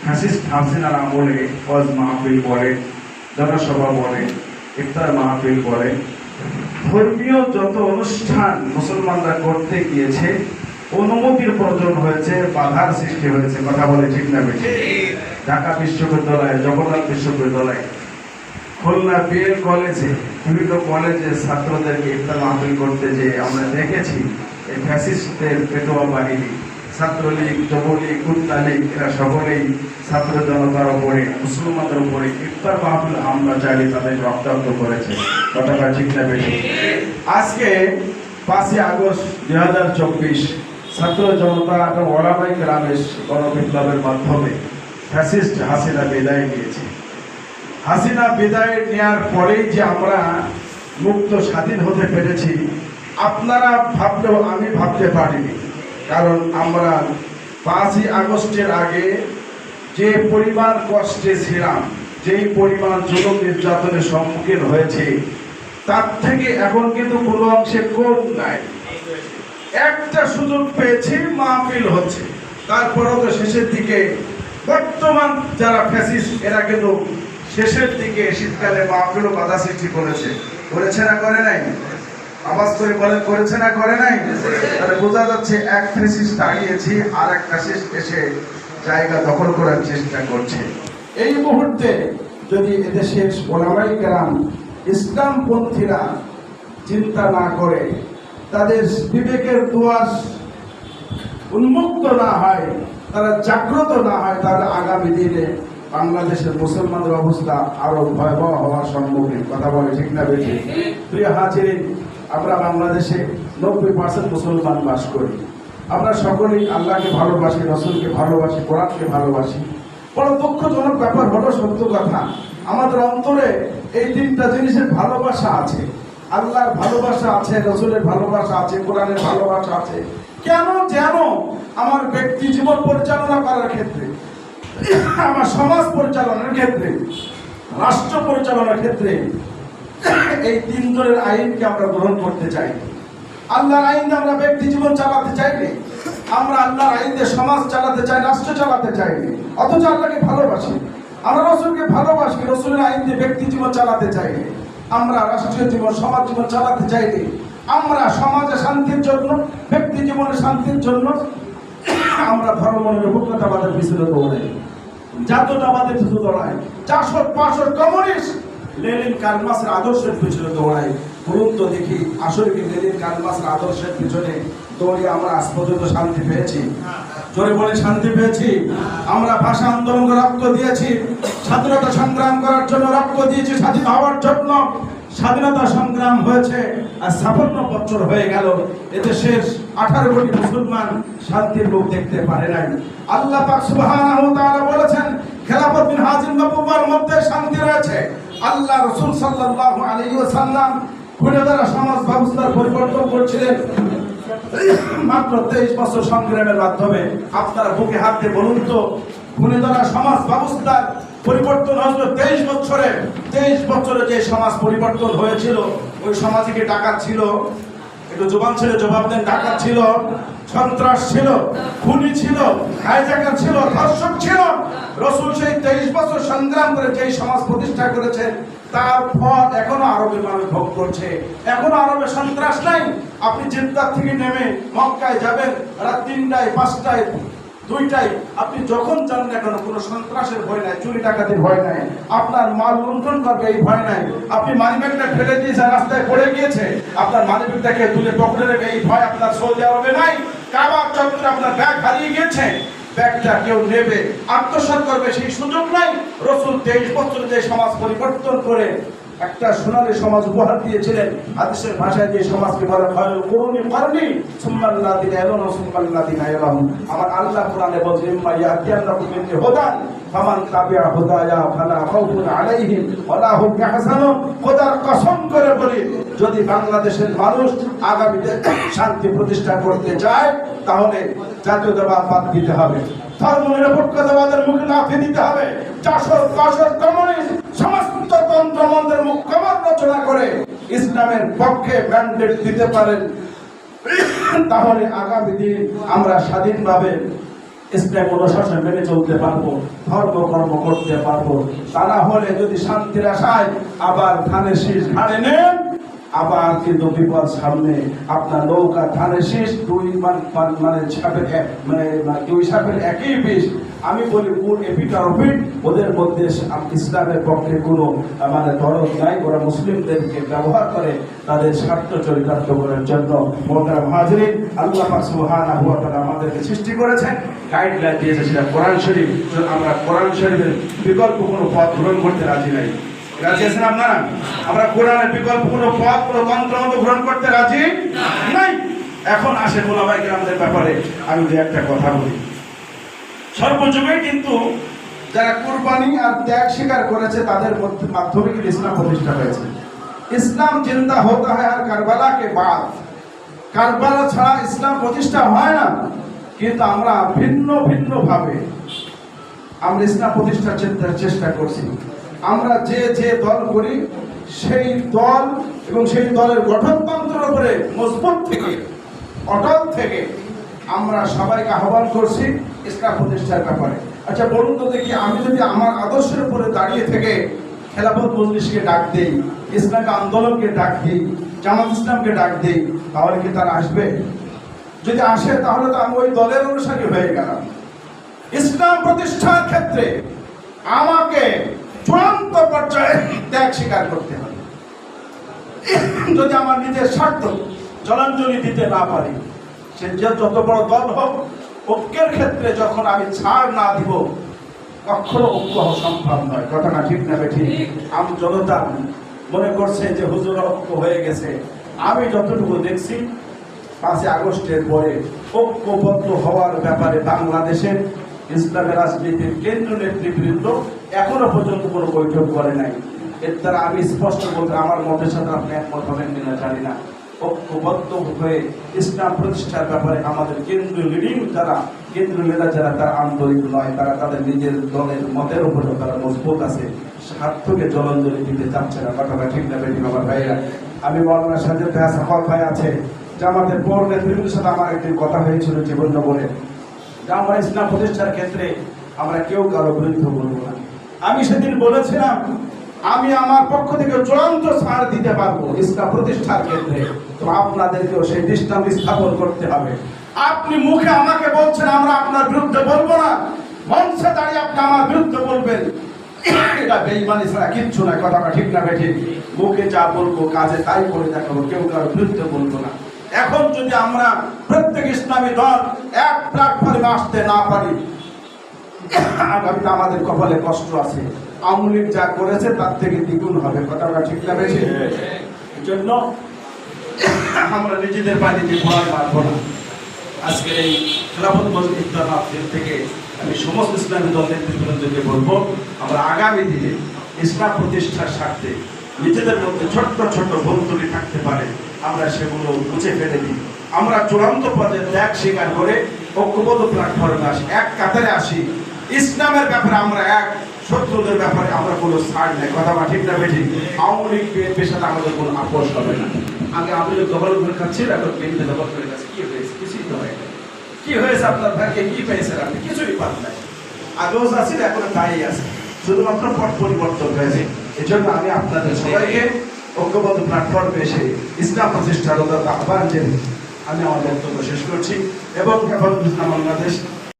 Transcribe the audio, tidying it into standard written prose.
Fascist হাসিনার আমলে ওয়াজ মাহফিল বলে, জনসভা বলে, ইফতার মাহফিল বলে, ধর্মীয় যত অনুষ্ঠান মুসলমানরা করতে গিয়েছে অনুমতির প্রয়োজন হয়েছে, বাধার সৃষ্টি হয়েছে। কথা বলে ঠিক না বেশি? ঢাকা বিশ্ববিদ্যালয়, জগন্নাথ বিশ্ববিদ্যালয়, খুলনা বিএল কলেজে, বিভিন্ন কলেজে ছাত্রদেরকে ইফতার মাহফিল করতে যে আমরা দেখেছি এই ফ্যাসিস্টদের পেটোয়া বাহিনী, ছাত্রলীগ, যুবলীগ, কুত্তালীগ, এরা সকলেই ছাত্র জনতার উপরে, মুসলমানদের উপরে ইফতার মাহফিল হামলা চালিয়ে তাদের রক্তাক্ত করেছে। কথাটা ঠিক না বেশি? আজকে 5ই আগস্ট 2024 ছাত্র জনতা এবং ওলামায়ে কেরামের গণবিপ্লবের মাধ্যমে ফ্যাসিস্ট হাসিনা বিদায় নিয়েছে। হাসিনা বিদায় নেওয়ার পরেই যে আমরা মুক্ত স্বাধীন হতে পেরেছি, আপনারা ভাবলেও আমি ভাবতে পারিনি। কারণ আমরা 5ই আগস্টের আগে যে পরিমাণ কষ্টে ছিলাম, যেই পরিমাণ জুলুম নির্যাতনের সম্মুখীন হয়েছে, তার থেকে এখন কিন্তু কোনো অংশে কম নাই। একটা সুযোগ পেয়েছি, মাহফিল হচ্ছে, তারপরেও তো শেষের দিকে বর্তমান যারা ফ্যাসিস্ট এরা কিন্তু শেষের দিকে শীতকালে মাহফিলও বাধা সৃষ্টি করেছে। করেছে না করে নাই? আওয়াজ করে বলে করেছে না করে নাই? তাহলে বোঝা যাচ্ছে এক ফ্যাসিস্ট দাঁড়িয়েছি, আর এক ফ্যাসিস্ট এসে জায়গা দখল করার চেষ্টা করছে। এই মুহূর্তে যদি এদেশের ওলামায়ে কেরাম, ইসলামপন্থীরা চিন্তা না করে, তাদের বিবেকের দুয়ার উন্মুক্ত না হয়, তারা জাগ্রত না হয়, তাহলে আগামী দিনে বাংলাদেশের মুসলমানদের অবস্থা আরো ভয়াবহ হওয়ার সম্মুখীন। কথা বলে ঠিক না বেশি? প্রিয় হাজিরিন, আমরা বাংলাদেশে 90% মুসলমান বাস করি। আমরা সকলেই আল্লাহকে ভালোবাসি, রসুলকে ভালোবাসি, কোরআনকে ভালোবাসি। বড় দুঃখজনক ব্যাপার হলো, সত্য কথা, আমাদের অন্তরে এই 3টা জিনিসের ভালোবাসা আছে। আল্লাহর ভালোবাসা আছে, রসুলের ভালোবাসা আছে, কোরআনের ভালোবাসা আছে। কেন যেন আমার ব্যক্তি জীবন পরিচালনা করার ক্ষেত্রে, আমার সমাজ পরিচালনার ক্ষেত্রে, রাষ্ট্র পরিচালনার ক্ষেত্রে এই 3 জনের আইনকে আমরা গ্রহণ করতে চাই। আল্লাহর আইন দিয়ে আমরা ব্যক্তি জীবন চালাতে চাইনি, আমরা আল্লাহর আইন দিয়ে সমাজ চালাতে চাই, রাষ্ট্র চালাতে চাইনি। অথচ আল্লাহকে ভালোবাসি, আমরা রসুলকে ভালোবাসি, রসুলের আইন দিয়ে ব্যক্তি জীবন চালাতে চাইনি, আমরা রাষ্ট্রীয় জীবন, সমাজ জীবন চালাতে চাইনি। আমরা সমাজে শান্তির জন্য, ব্যক্তি জীবনে শান্তির জন্য আমরা ধর্মনিরপেক্ষতাবাদের পিছনে দৌড়াই, জাতীয়তাবাদের পিছনে দৌড়াই, 400-500 কমিউনিস্ট লেনিন কার্ল মার্ক্সের আদর্শের পিছনে দৌড়াই। বলুন তো দেখি, আসলে কি লেনিন কার্ল মার্ক্সের আদর্শের পিছনে দৌড়ে আমরা আজ পর্যন্ত শান্তি পেয়েছি? জোরে বলে শান্তি পেয়েছি? আমরা ভাষা আন্দোলন রক্ত দিয়েছি, স্বাধীনতা সংগ্রাম করার জন্য রক্ত দিয়েছি, স্বাধীন হওয়ার জন্য। স্বাধীনতা সংগ্রাম হয়েছে আর 56 বছর হয়ে গেল, এদেশের 18 কোটি মুসলমান শান্তির মুখ দেখতে পারে নাই। আল্লাহ পাক সুবহানাহু ওয়া তাআলা বলেছেন, খেলাফত মিনহাজুন নবুওয়ার মধ্যে শান্তি রয়েছে। আল্লাহ রাসূল সাল্লাল্লাহু আলাইহি ওয়াসাল্লাম খুনেদারা সমাজ ব্যবস্থার পরিবর্তন করেছিলেন মাত্র 23 বছর সংগ্রামের মাধ্যমে। আপনারা বুকে হাত দিয়ে বলুন তো, খুনেদারা সমাজ ব্যবস্থার পরিবর্তন হয়েছিল 23 বছরে। 23 বছরে যে সমাজ পরিবর্তন হয়েছিল, ওই সমাজে কি ডাকাত ছিল? একটু জবান ছেড়ে জবাব দেন। ডাকাত ছিল, সন্ত্রাস ছিল, খুনি ছিল, হাইজ্যাকার ছিল, ধর্ষক ছিল। রসুল সেই 23 বছর সংগ্রাম করে যেই সমাজ প্রতিষ্ঠা করেছেন, তার ফল এখনো আরবের মানুষ ভোগ করছে। এখনো আরবে সন্ত্রাস নাই। আপনি জেদ্দাহ থেকে নেমে মক্কায় যাবেন, রাত 3টায়, 5টায়, 2টায়, আপনি যখন যান না কেন কোনো সন্ত্রাসের ভয় নাই, চুরি ডাকাতির ভয় নাই, আপনার মাল লুণ্ঠন করবে এই ভয় নাই। আপনি মানিব্যাগটা ফেলে দিয়েছেন, রাস্তায় পড়ে গিয়েছে, আপনার মানিব্যাগটাকে তুলে পকেটে নেবে এই ভয় আপনার সৌদি আরবে নাই। কাবার চত্বরে আপনার ব্যাগ হারিয়ে গিয়েছে, ব্যাগটা কেউ নেবে, আত্মসাৎ করবে, সেই সুযোগ নাই। রসুল 23 বছর যে সমাজ পরিবর্তন করে একটা সোনালী সমাজ উপহার দিয়েছিলেন। হাদিসের ভাষায় যে সমাজকে বলে খায়রুল কুরুনি কারনি সুম্মাল্লাযিনা ইয়ালুনহুম সুম্মাল্লাযিনা ইয়ালুনহুম। আমার আল্লাহ কোরআনে বলেছেন, ইম্মা ইয়াতিয়ান্নাকুম মিন্নি হুদান ফামান তাবিআ হুদায়া ফালা খাউফুন আলাইহিম ওয়ালা হুম ইয়াহজানুন। খোদার কসম করে বলি, যদি বাংলাদেশের মানুষ আগামীতে শান্তি প্রতিষ্ঠা করতে চায়, তাহলে জাতীয়তাবাদ বাদ দিতে হবে, ধর্মনিরপেক্ষতাবাদের মুখে লাথি দিতে হবে। 400-500 কমিউনিস্ট সমস্ত তন্ত্রমন্ত্রের মুখকমর রচনা করে ইসলামের পক্ষে ম্যান্ডেট দিতে পারেন, তাহলে আগামী দিন আমরা স্বাধীনভাবে ইসলাম অনুশাসন মেনে চলতে পারবো, ধর্ম কর্ম করতে পারবো। তা না হলে যদি শান্তির আশায় আবার ধানের শীষ ঘাড়ে নেন, আবার কিন্তু বিপদ সামনে। আপনার নৌকা ধানের শীষ দুই দুই সাপের একই বিষ। আমি বলি কোন এপিটার ওপিট, ওদের মধ্যে ইসলামের পক্ষে কোনো দরদ নাই। ওরা মুসলিমদেরকে ব্যবহার করে তাদের স্বার্থ চরিতার্থ করার জন্য। মোহতারাম হাজরিন, আল্লাহ পাক সুবহানাহু ওয়া তাআলা আমাদেরকে সৃষ্টি করেছেন, গাইডলাইন দিয়েছে, সেটা কোরআন শরীফ। আমরা কোরআন শরীফের বিকল্প কোনো পথ গ্রহণ করতে রাজি নাই। রাজি আছেন আপনারা? আমরা কোরআনের বিকল্প কোনো পথ, কোনো তন্ত্রমন্ত্র গ্রহণ করতে রাজি নাই। এখন আসে ওলামায়ে কেরামদের ব্যাপারে আমি দু একটা কথা বলি। সর্বযুগে কিন্তু যারা কুরবানি আর ত্যাগ স্বীকার করেছে তাদের মাধ্যমে কিন্তু ইসলাম প্রতিষ্ঠা হয়েছে। ইসলাম জিন্দা হতা হয় আর কারবালা কে বাদ। কারবালা ছাড়া ইসলাম প্রতিষ্ঠা হয় না। কিন্তু আমরা ভিন্ন ভিন্ন ভাবে আমরা ইসলাম প্রতিষ্ঠার চেষ্টা করছি। আমরা যে যে দল করি সেই দল এবং সেই দলের গঠনতন্ত্রের উপরে মজবুত থেকে, অটল থেকে আমরা সবাইকে আহ্বান করছি ইসলাম প্রতিষ্ঠার ব্যাপারে। আচ্ছা বলুন তো দেখি, আমি যদি আমার আদর্শের উপরে দাঁড়িয়ে থেকে খেলাফত মজলিসকে ডাক দেই, ইসলামী আন্দোলনকে ডাক দিই, জামাত ইসলামকে ডাক দিই, তাহলে কি তারা আসবে? যদি আসে তাহলে তো আমি ওই দলের অনুসারী হয়ে গেলাম। ইসলাম প্রতিষ্ঠার ক্ষেত্রে আমাকে চূড়ান্ত পর্যায়ে ত্যাগ স্বীকার করতে হবে। যদি আমার নিজের স্বার্থ জলাঞ্জলি দিতে না পারি, সে যত বড় দল হোক, ঐক্যের ক্ষেত্রে যখন আমি ছাড় না দিব, কখনো ঐক্য হওয়া সম্ভব নয়। কথা না ঠিক না বেঠিক? আমি জনতা মনে করছে যে হুজুর ঐক্য হয়ে গেছে। আমি যতটুকু দেখছি 5 আগস্টের পরে ঐক্যবদ্ধ হওয়ার ব্যাপারে বাংলাদেশের ইসলামের রাজনীতির কেন্দ্রীয় নেতৃবৃন্দ এখনো পর্যন্ত কোনো বৈঠক করে নাই। এর দ্বারা আমি স্পষ্ট বলতে, আমার মতের সাথে আপনি একমত হবেন কিনা জানি না, ঐক্যবদ্ধ হয়ে ইসলাম প্রতিষ্ঠার ব্যাপারে আমাদের কেন্দ্রীয় লিডিং যারা, কেন্দ্রীয় নেতা যারা, তারা আন্তরিক নয়। তারা তাদের নিজের দলের মতের উপরে তারা মজবুত আছে, স্বার্থকে জলাঞ্জলি দিতে চাচ্ছে না। কথাটা ঠিক না বেঠিক আমার ভাইয়েরা? আমি মৌলানা সাজেদ সাফর ভাই আছে, জামাতের পৌর নেতৃবৃন্দের সাথে আমার একদিন কথা হয়েছিল জীবন বলে যে আমরা ইসলাম প্রতিষ্ঠার ক্ষেত্রে আমরা কেউ কারো বিরুদ্ধে বলবো না। আমি সেদিন বলেছিলাম আমি আমার পক্ষ থেকে চূড়ান্ত ছাড় দিতে পারবো ইসলাম প্রতিষ্ঠার ক্ষেত্রে, তো আপনাদেরকেও সেই দৃষ্টান্ত স্থাপন করতে হবে। আপনি মুখে আমাকে বলছেন আমরা আপনার বিরুদ্ধে বলবো না, মঞ্চে দাঁড়িয়ে আপনি আমার বিরুদ্ধে বলবেন, এটা বেঈমানি ছাড়া কিচ্ছু নয়। কথাটা ঠিক না বেঠিক? মুখে যা বলবো কাজে তাই করে দেখাবো, কেউ কারো বিরুদ্ধে বলবো না। এখন যদি আমরা প্রত্যেক ইসলামী দল এক প্ল্যাটফর্মে আসতে না পারি, আগামীতে আমাদের কপালে কষ্ট আছে। আওয়ামী লীগ যা করেছে তার থেকে দ্বিগুণ হবে। কথাটা ঠিক না বেঠিক? এই জন্য আমরা নিজেদের পায়ে নিজে ঘোড়ায় মারবো না। আজকের এই খেলাফত মজলিস ইসলামের থেকে আমি সমস্ত ইসলামী দল নেতৃবৃন্দকে বলবো, আমরা আগামী দিনে ইসলাম প্রতিষ্ঠার স্বার্থে নিজেদের মধ্যে ছোট্ট ছোট্ট ভুল ত্রুটি থাকতে পারে, আমরা সেগুলো মুছে ফেলে দিই। আমরা চূড়ান্ত পদে ত্যাগ স্বীকার করে ঐক্যবদ্ধ প্ল্যাটফর্মে আসি, এক কাতারে আসি। ইসলামের ব্যাপারে আমরা এক, শত্রুদের ব্যাপারে আমরা কোনো ছাড় নেই। কথা বা ঠিক না বেঠিক? আওয়ামী লীগ বিএনপির সাথে আমাদের কোনো আপোষ হবে না। আগে আওয়ামী লীগ দখল করে খাচ্ছিল, এখন বিএনপি দখল করে খাচ্ছে। কি হয়েছে? কিছুই তো হয় না। কি হয়েছে? আপনার ভাইকে কি পেয়েছেন আপনি? কিছুই পান নাই। আগেও আছে, এখন তাই আছে, শুধুমাত্র পট পরিবর্তন হয়েছে। এই জন্য আমি আপনাদের সবাইকে ঐক্যবদ্ধ প্ল্যাটফর্মে এসে ইসলাম প্রতিষ্ঠার আহ্বান জানিয়ে আমি আমার বক্তব্য শেষ করছি এবং হেফাজত ইসলাম বাংলাদেশ